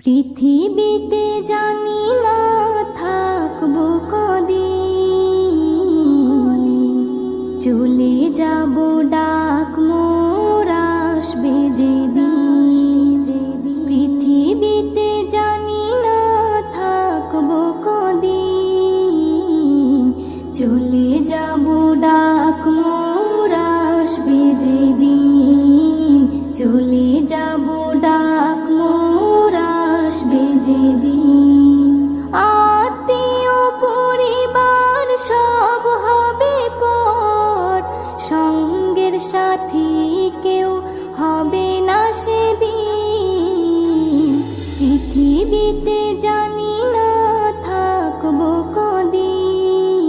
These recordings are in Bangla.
পৃথিবীতে জানি না থাকবো কদিন, চলে যাব ডাক মোর আসবে যেদিন। পৃথিবীতে জানি না থাকবো কদিন, চলে যাব ডাক মোর আসবে যেদিন। চলে যাব ডাক মোর আসবে যেদিন। আত্মীয় পরিবার সব হবে পর, সঙ্গের সাথী কেউ হবে না সেদিন। পৃথিবীতে জানি না থাকবো কদিন,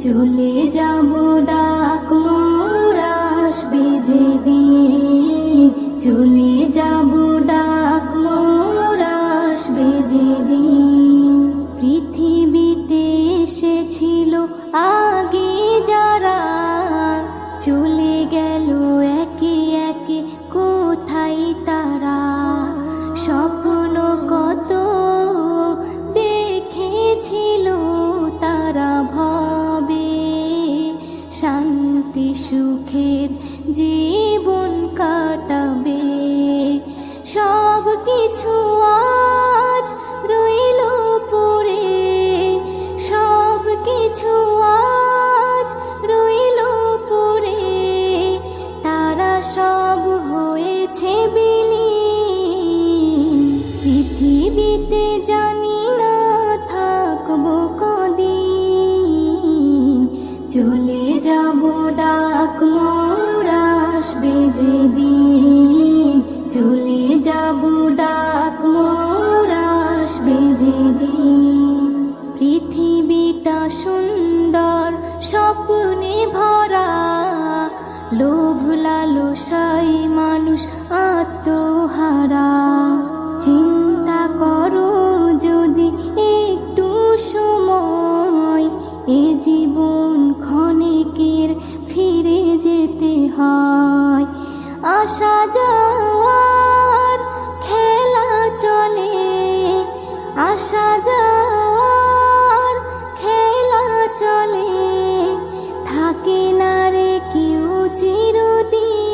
চলে যাব ডাক মোর আসবে যেদিন। চলে যাব ডাক মোর আসবে যেদিন। পৃথিবীতে এসেছিল আগে যারা, চলে গেল একে একে কোথায় তারা। স্বপ্ন কত দেখেছিল তারা ভবে, শান্তি সুখের জীবন কাটাবে। সব কিছু আজ রইল পড়ে, সব কিছু আজ রইল পড়ে। তারা সব হয়েছে বিলীন। পৃথিবীতে জানি না থাকবো কদিন, চলে যাব ডাক মোর আসবে যেদিন। চলে যাব ডাক মোর আসবে যেদিন। পৃথিবীটা সুন্দর স্বপ্নে ভরা, লোভ লালসায় মানুষ আত্মহারা। চিন্তা করো যদি একটু সময়, এ জীবন ক্ষণিকের ফিরে যেতে হয়। আসা যাওয়ার খেলা চলে, আসা যাওয়ার খেলা চলে। থাকে না রে কেউ চিরদিন।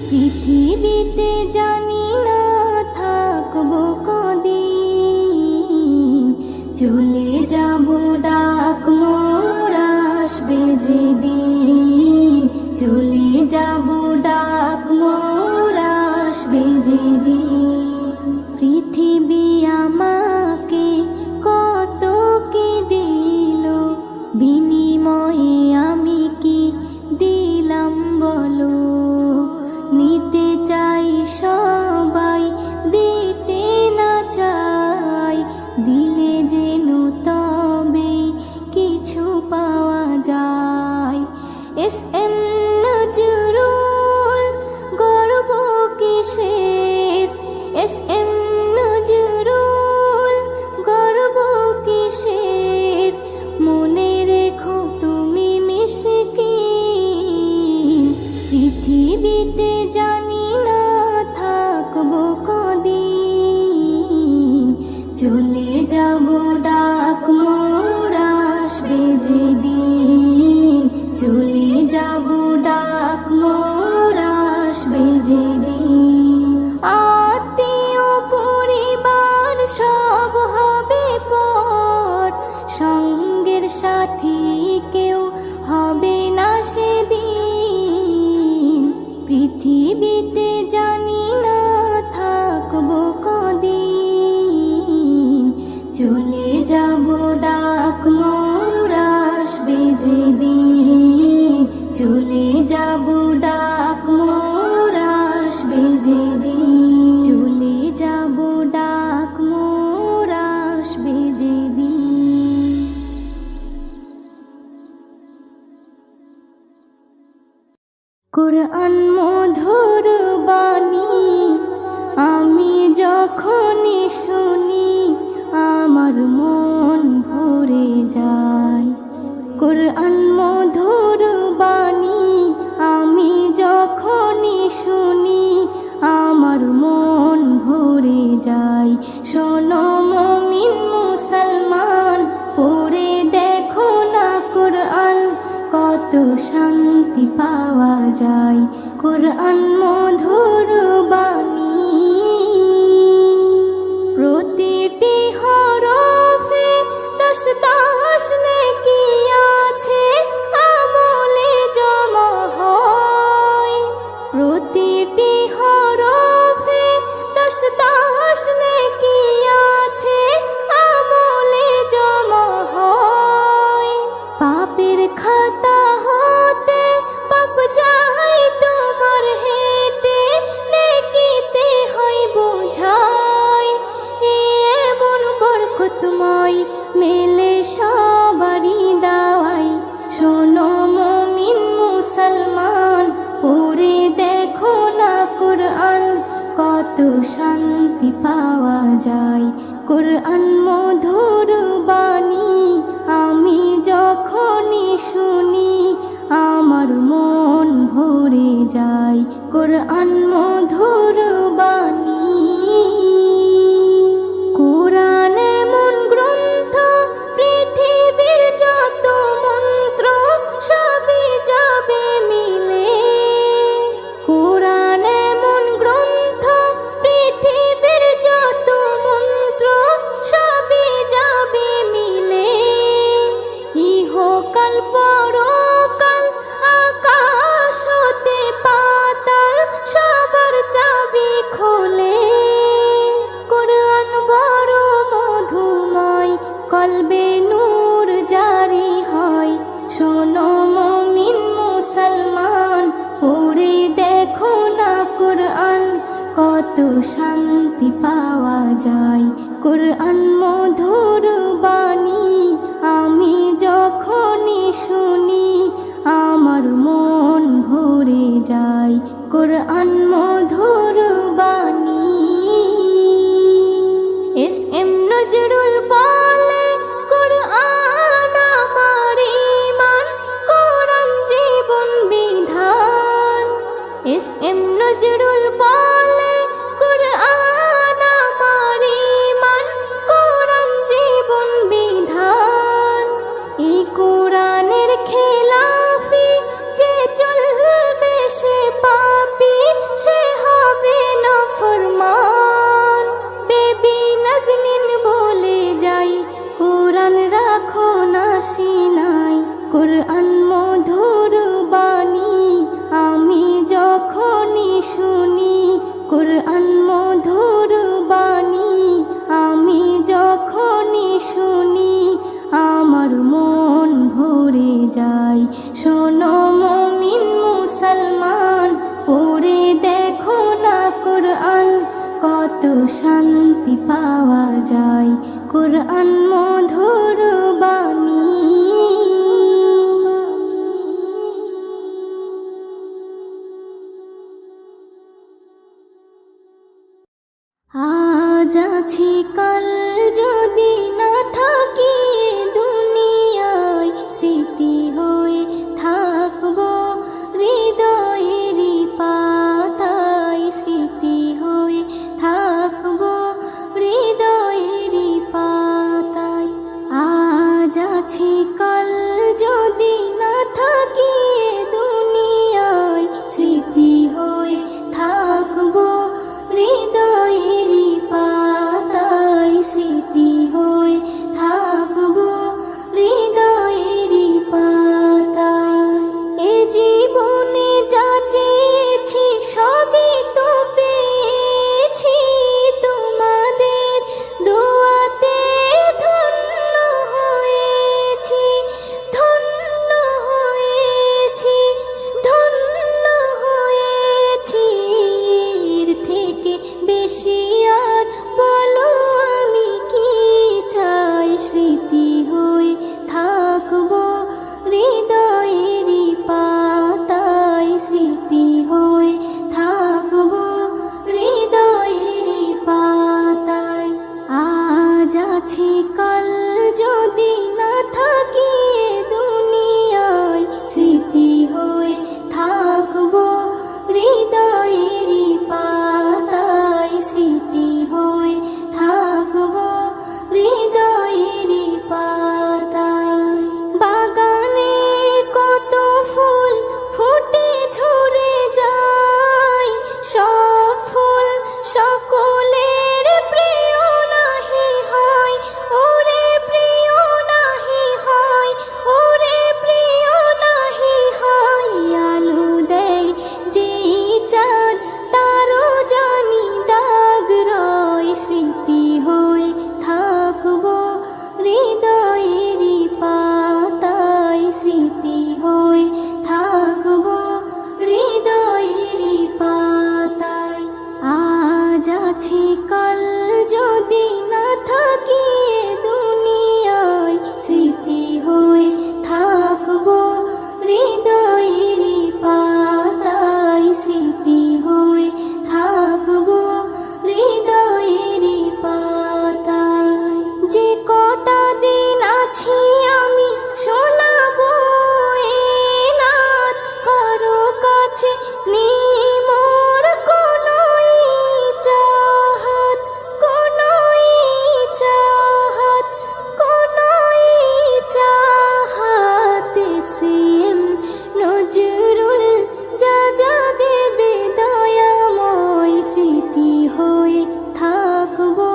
পৃথিবীতে জানি না থাকবো কদিন, চলে যাব ডাক মোর আসবে যেদিন। চলে যাব ডাক মোর আসবে যেদিন। পৃথিবী আমাকে কত কি দিল, বিনিময়ে আমি কি দিলাম বলো। নিতে চাই সবাই, দিতে না চাই, দিলে যেন তবে কিছু পাওয়া যায়। এস.এম. নজরুল, গর্ব কিসের। এস.এম. নজরুল, গর্ব কিসের। মনে রেখো তুমি মিসকিন। পৃথিবীতে জানি না থাকবো কদিন, চলে যাব ডাক মোর আসবে যেদিন। চলে যাব ডাক মোর আসবে যেদিন। আত্মীয় পরিবার সব হবে পর, সঙ্গের সাথী কেউ হবে না সেদিন। পৃথিবীতে জানি না থাকবো কদিন, চলে যাব ডাক মোর আসবে যেদিন। চলে যাব ডাক মোর আসবে যেদিন। চলে যাব ডাক মোর আসবে যেদিন। কোরআন মধুর বাণী আমি যখনই শুনি, আমার মন ভরে যায়। কোরআন মধুর বাণী আমি যখনই শুনি, আমার মন ভরে যায়। শোনো মুমিন মুসলমান, পড়ে দেখো না কোরআন, কত শান্তি পাওয়া যায়। কোরআন মধুর বাণী, প্রতিটি হরফে 10 10 নেকি আছে, আমলে জমা হয়। প্রতিটি হরফে 10 10 নেকি আছে, আমলে জমা হয়। পাপের খাতা হতে পাপ যায় তোমার হেঁটে, নেকিতে হয় বোঝাই। এমন বরকতময় মেলে সবারই দাওয়াই। শোনো মুমিন মুসলমান, পড়ে দেখো না কোরআন, কত শান্তি পাওয়া যায়। কোরআন মধুর বাণী, আমি যখনই শুনি আমার মন ভরে যায়। কোরআন মধুর বাণী, কোরআন এমন গ্রন্থ, পৃথিবীর যত মন্ত্র সবই যাবে মিলে। কোরআন এমন গ্রন্থ, পৃথিবীর যত মন্ত্র সবই যাবে মিলে। ইহকাল পরকাল, আকাশ হতে পাতাল, সবার চাবি খোলে। কোরআন বড় মধুময়, কলবে নূর জারি হয়। শোনো মুমিন মুসলমান, পড়ে দেখো না কোরআন, কত শান্তি পাওয়া যায়। কোরআন মধুর বাণী, আমি যখনই শুনি আমার মন ভরে যায়। কোরআন মধুর বাণী। এস.এম. নজরুল বলে, কোরআন আমার ঈমান, কোরআন জীবন বিধান। এস.এম. নজরুল বলে, কোরআন আমার ঈমান, কোরআন জীবন বিধান। এই কোরআনের খেলাফি যে চলবে সে পাপী, সে হবে নাফরমান। বেবি নাজনীন বলে যাই, কোরআন রাখো না সিনাই। কোরআন মধুর বাণী, আমি যখনই শুনি কোরআন মধুর বাণী, আমি যখনই শুনি আমার মন ভরে যায়। শোনো মুমিন মুসলমান, পড়ে দেখো না কোরআন, কত শান্তি পাওয়া যায়। কোরআন মধুর বাণী। আজ আছি কাল যদি না থাকি দুনিয়ায়, স্মৃতি হয়ে থাকবো হৃদয়েরই পাতায়। স্মৃতি হয়ে থাকবো হৃদয়েরই পাতায়। আজ আছি কাল যদি না থাকি দুনিয়ায়, স্মৃতি হয়ে থাকবো হৃদয়েরই পাতায়। স্মৃতি হয়ে থাকবো হৃদয়েরই পাতায়। এ জীবনে যা চেয়েছি সবই তো পেয়েছি, তোমাদের দোয়াতে ধন্য হয়েছি। ধন্য হয়েছি, ধন্য হয়েছি। এর থেকে বেশি আর বলো আমি কি চাই। স্মৃতি হয়ে থাকবো হৃদয়েরই পাতায়। স্মৃতি হয়ে থাকবো হৃদয়েরই পাতায়। আজ আছি কাল যদি না থাকি দুনিয়ায়, স্মৃতি হয়ে থাকবো হৃদয়েরই পাতায়। স্মৃতি হয়ে আছি কাল যদি না থাকি এ দুনিয়ায়, স্মৃতি হয়ে থাকবো হৃদয়েরই পাতায়, স্মৃতি হয়ে থাকবো হৃদয়েরই পাতায়। যে কটা দিন আছি আমি শোনাবো এ নাত, কারো কাছে নেই মোর কোনো চাহাত, কোনো চাহাত, কোনো চাহাত। সেম নজরুল যা যা দেবে দয়াময়, স্মৃতি হয়ে থাকবো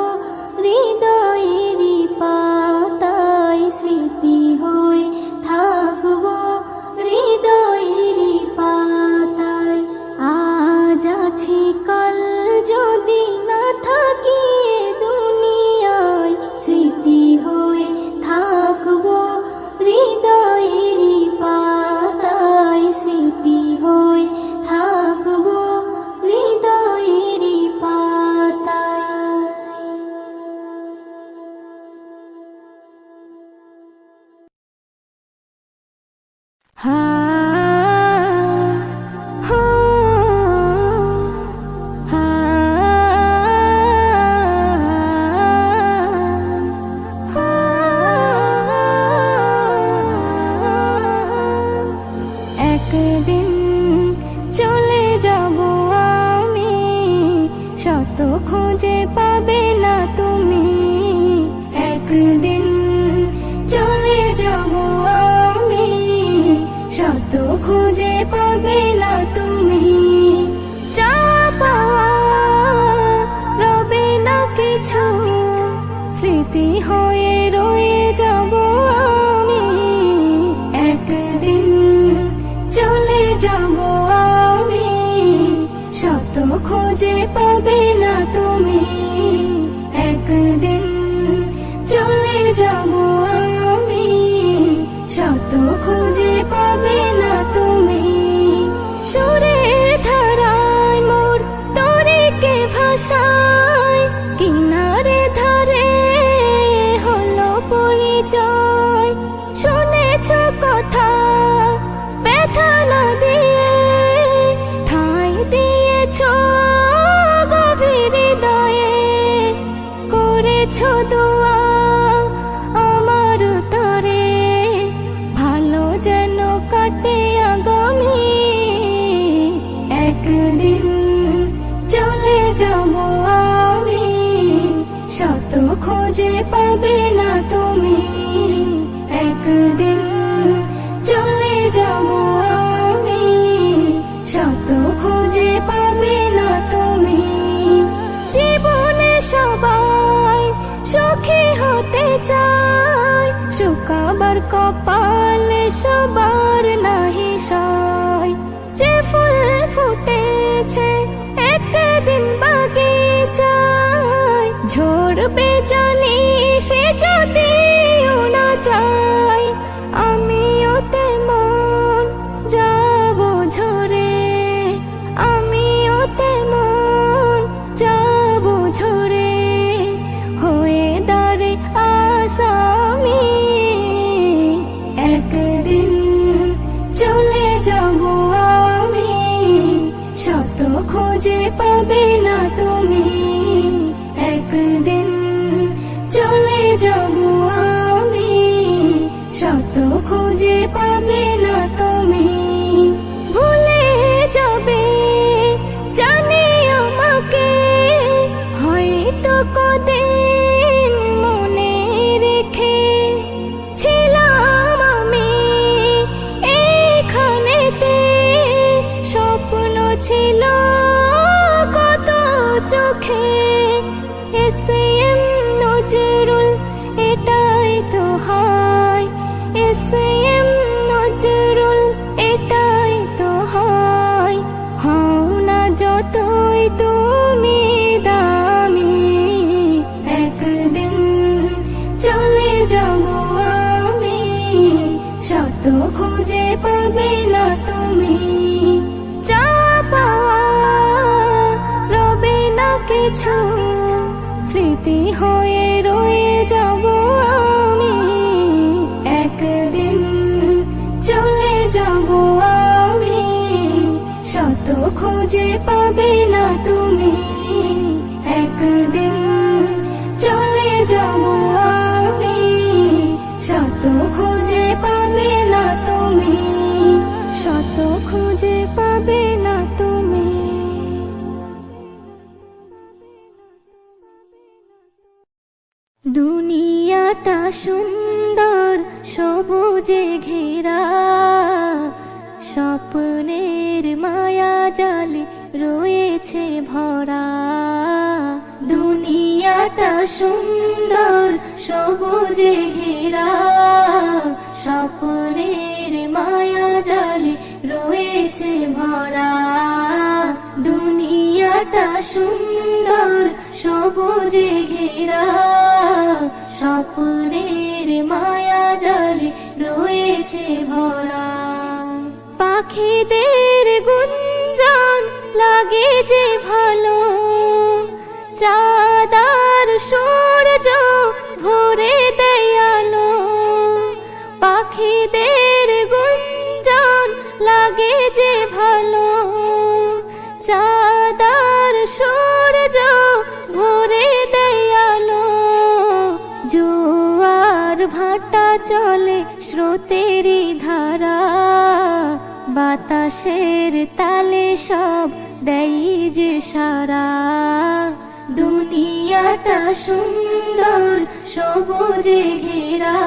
হৃদয়েরই পাতায়, স্মৃতি হয়ে থাকবো হৃদয়েরই পাতায়। আজ আছি কাল যদি না থাকি এ দুনিয়ায়, স্মৃতি হয়ে থাকবো হৃদয়েরই পাতায়, স্মৃতি হয়ে থাকবো হৃদয়েরই পাতায়। হা হা হা একদিন চলে যাব আমি, শত খুঁজে পাবে না তুমি। একদিন চলে যাব আমি, শত খুঁজে পাবে না তুমি। যা পাওয়া রবে না কিছু, স্মৃতি হয়ে রয়ে যাব আমি। একদিন চলে যাব আমি, শত খুঁজে পাবে না তুমি। একদিন চলে যাব আমি, শত খুঁজে পাবে না তুমি। সুরের ধারায় মোর তরিকে ভাষায়, কিনারে ধারে হলো পরিচয়। শুনেছ কথা ব্যথা না দিয়ে, ঠাঁই দিয়েছ গভীর হৃদয়ে। করেছ দোয়া আমার তরে, ভালো যেন কাটে আগামী। একদিন চলে যাব আমি, শত খুঁজে পাবে না তুমি। একদিন চলে যাব আমি, শত খুঁজে পাবে না তুমি। জীবনে সবাই সুখী হতে চায়, শুকাবার কপালে সবার নাহি সয়। যে ফুল ফুটেছে একদিন বাগিচায়, ঝরবে জানি সে যদিও না চায়। আমিও তেমন যাব ঝরে, আমিও তেমন যাব ঝরে, হয়ে দাঁড়ে আসামি। একদিন চলে যাব আমি, শত খুঁজে পাবে না তুমি। একদিন চলে যাব আমি, শত খুঁজে পাবে না তুমি। ভুলে যাবে জানি আমাকে, হয়তো কদিন মনে রেখে। ছিলাম আমি এইখানেতে, স্বপ্ন ছিল কত চোখে। এসএম নজরুল এটাই তো হয়, এসএম নজরুল এটাই তো হয়। হও না যতই তুমি দামি, একদিন চলে যাব আমি, শত খুঁজে পাবে না তুমি। যা পাওয়া রবে না কিছু, স্মৃতি হয়ে রয়ে যাব আমি, একদিন চলে যাব আমি, শত খুঁজে পাবে না তুমি, একদিন চলে যাব আমি, শত খুঁজে পাবে না তুমি, শত খুঁজে পাবে না তুমি। দুনিয়াটা সুন্দর সবুজে ঘেরা, স্বপ্নের মায়া জালে রয়েছে ভরা। দুনিয়াটা সুন্দর সবুজে ঘেরা, স্বপ্নের মায়া জালে রয়েছে ভরা। দুনিয়াটা সুন্দর সবুজে ঘেরা, স্বপ্নের মায়া জালে রয়েছে ভরা। পাখিদের গুঞ্জন লাগে যে ভালো, চাঁদার সূর্য ভরে দেয় আলো। পাখিদের গুঞ্জন লাগে যে ভালো, চাঁদার সূর্য ভরে দেয় আলো। জোয়ার ভাটা চলে স্রোতেরই ধারা, বাতাসের তালে সব দেয় যে সারা। দুনিয়াটা সুন্দর সবুজে ঘেরা,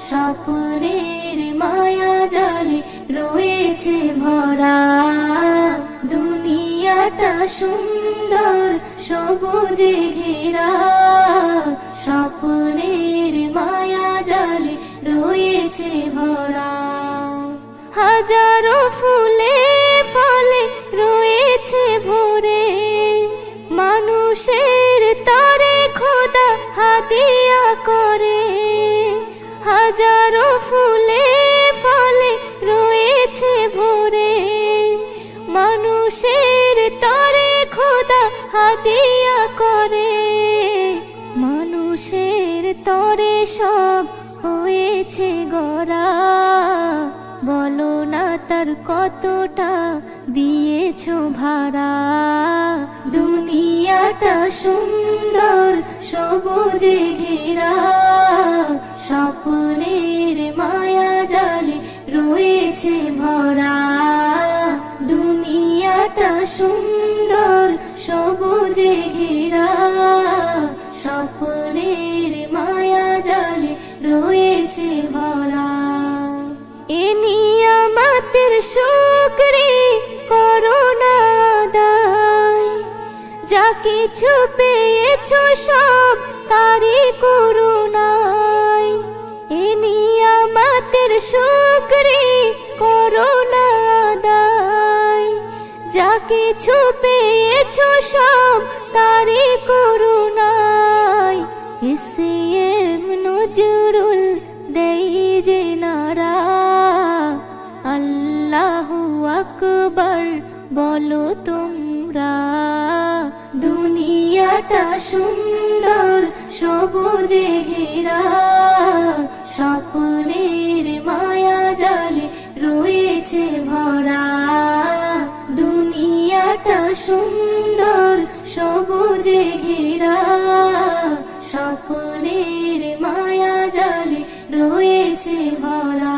স্বপ্নের মায়া জালে রয়েছে ভরা। দুনিয়াটা সুন্দর সবুজে ঘেরা, স্বপ্নের মায়া জালে রয়েছে ভরা। হাজারো ফুলে ফলে রয়েছে ভরে, মানুষের তরে খোদা হাদিয়া করে। হাজারো ফুলে ফলে রয়েছে ভরে, মানুষের তরে খোদা হাদিয়া করে। মানুষের তরে সব হয়েছে গড়া, বলো না তার কতটা দিয়েছো ভাড়া। দুনিয়াটা সুন্দর সবুজে ঘেরা, স্বপ্নের মায়া জালে রয়েছে ভরা। দুনিয়াটা সুন্দর সবুজে ঘেরা, স্বপ্নের মায়া জালে রয়েছে ভরা। এ নিয়ামতের শুকরি করো না আদায়, যা কিছু পেয়েছো সব তারি করুণায়। এ নিয়ামতের শুকরি করো না আদায়, যা কিছু পেয়েছো সব তারি করুণায়। এসএম নজরুল দেই যে নারা, আল্লাহু আকবার বলো তোমরা। দুনিয়াটা সুন্দর সবুজে ঘেরা, স্বপ্নের মায়া জালে রয়েছে ভরা। দুনিয়াটা সুন্দর সবুজে ঘেরা, স্বপ্নের মায়া জালে রয়েছে ভরা।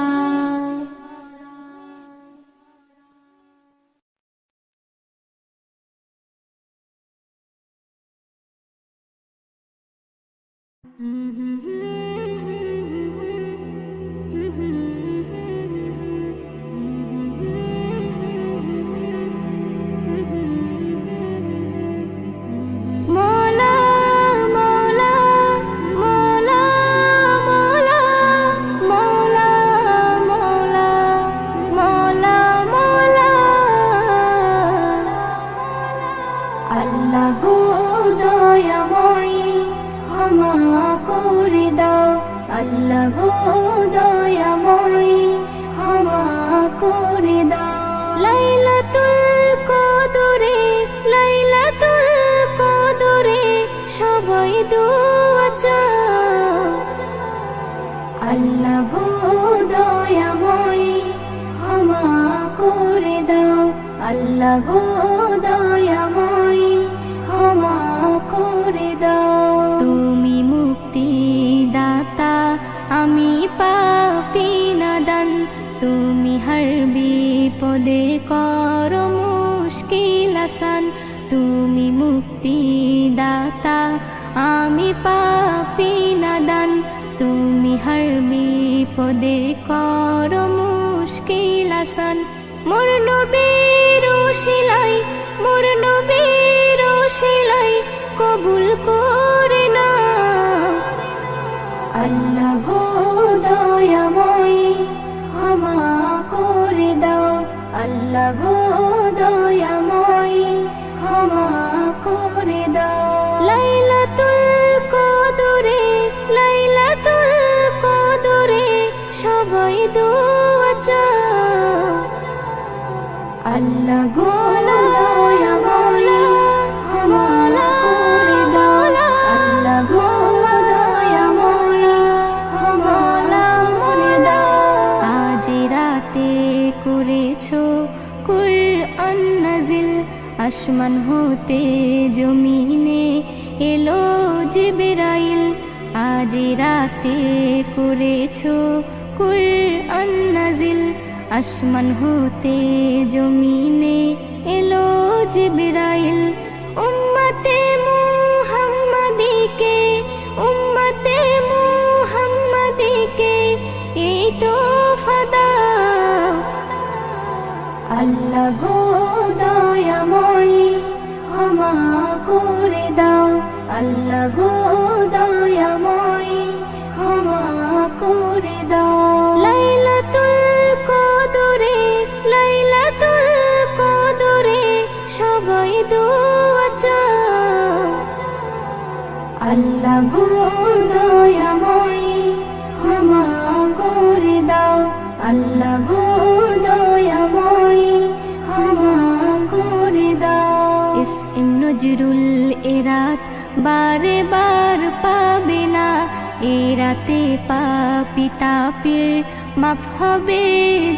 আল্লাহ গো দয়াময়ী ক্ষমা করে দাও, আল্লাহ গো দয়াময়ী ক্ষমা করে দাও। লাইলাতুল কদরে, লাইলাতুল কদরে দোয়া চাও। আল্লাহ গো দয়াময় ক্ষমা করে দাও, আল্লাহ গো দয়াময় ক্ষমা করে দাও। তুমি মুক্তি দাতা, আমি পাপী নাদান, তুমি হর বিপদে করো মুশকিল আসান। তুমি মুক্তি দাতা, আমি পাপী নাদান, তুমি হর বিপদে করো মুশকিল আসান। মোর নবীর ওসিলাই, মোর নবীর ওসিলাই কবুল করে নাও। আল্লাহ গো দয়াময় ক্ষমা করে দাও, আল্লাহ গো দয়াময় ক্ষমা করে দাও। লাইলাতুল কদরে, লাইলাতুল কদরে সবাই দোয়া চাও। আল্লাহ গো দয়াময় ক্ষমা করে দাও, আল্লাহ গো দয়াময় ক্ষমা করে দাও। আজ রাতে করেছো কুরআন নাজিল, আসমান হতে জমিনে এলো জিবরাইল। আজ রাতে করেছো কুরআন নাজিল, আসমান হতে জমিনে এলো জিবরাইল। উম্মতে মুহাম্মাদিকে, উম্মতে মুহাম্মাদিকে এই তোফা দাও। আল্লাহ গো দয়াময় ক্ষমা করে দাও, আল্লাহ গো দয়াময় ক্ষমা করে দাও। লাইলাতুল কদরে, লাইলাতুল কদরে সবাই দোয়া চাও। আল্লাহ গো দয়াময় ক্ষমা করে দাও, আল্লাহ গো দয়াময় ক্ষমা করে দাও। ইসম নজরুল এরাত বারে বার পাবে না, এ রাতে পাপী তাপির মাফ হবে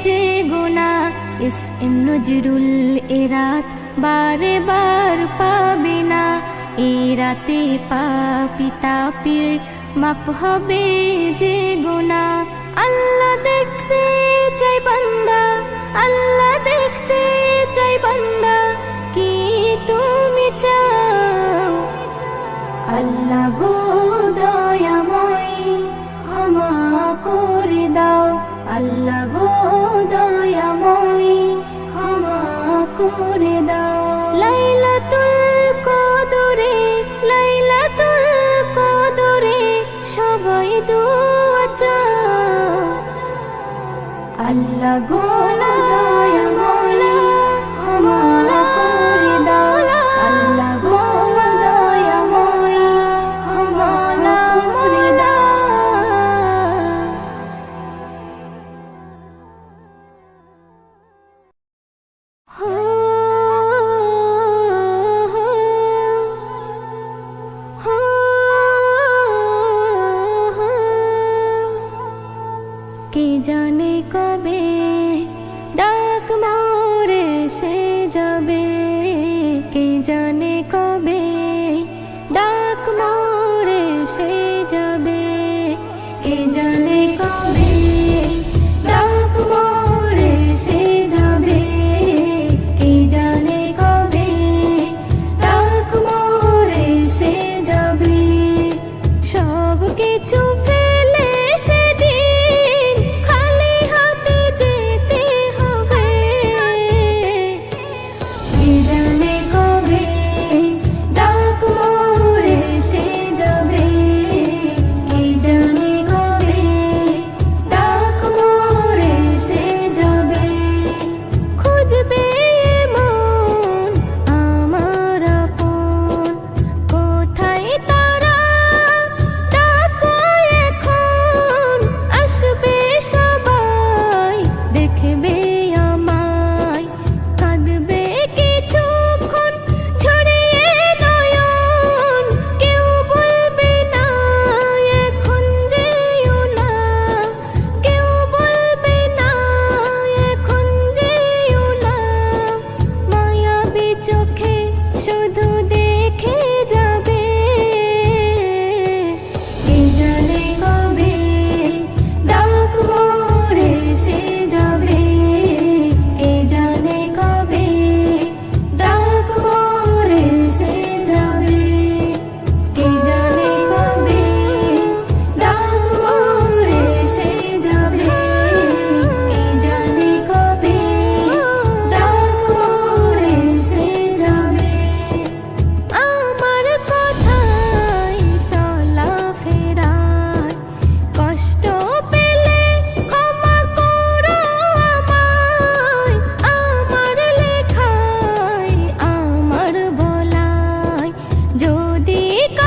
যে গুনাহ। ইসম নজরুল এরাত বারে বার পাবে না, এ রাতে পাপী তাপির মাফ হবে যে গুনাহ। আল্লাহ দেখতে চাই বান্দা, আল্লাহ দেখতে চাই বান্দা, কি তুমি চাও। আল্লাহ গো দয়াময় ক্ষমা করে দাও, আল্লাহ গো দয়াময় ক্ষমা করে দাও। লাইলাতুল কদরে, লাইলাতুল কদরে সবাই দোয়া চাও। আল্লাহ গো দয়াময় ক্ষমা করে দাও, আল্লাহ গো দয়াময় ক্ষমা করে দাও। কে জানে কবে ডাক মোরে সে যাবে, কে জানে কবে ডাক মোরে সে যাবে, কে জানে কবে ডাক মোরে সে যাবে, কে জানে কবে ডাক মোরে সে যাবে। সব কিছু ফেলে সেদিন খালি হাতে যেতে হবে, কে জানে কবে ডাক মোরে সে যাবে, কে জানে কবে ডাক মোরে সে যাবে। খুঁজবে মন আমার আপন, কোথায় তারা ডাক করি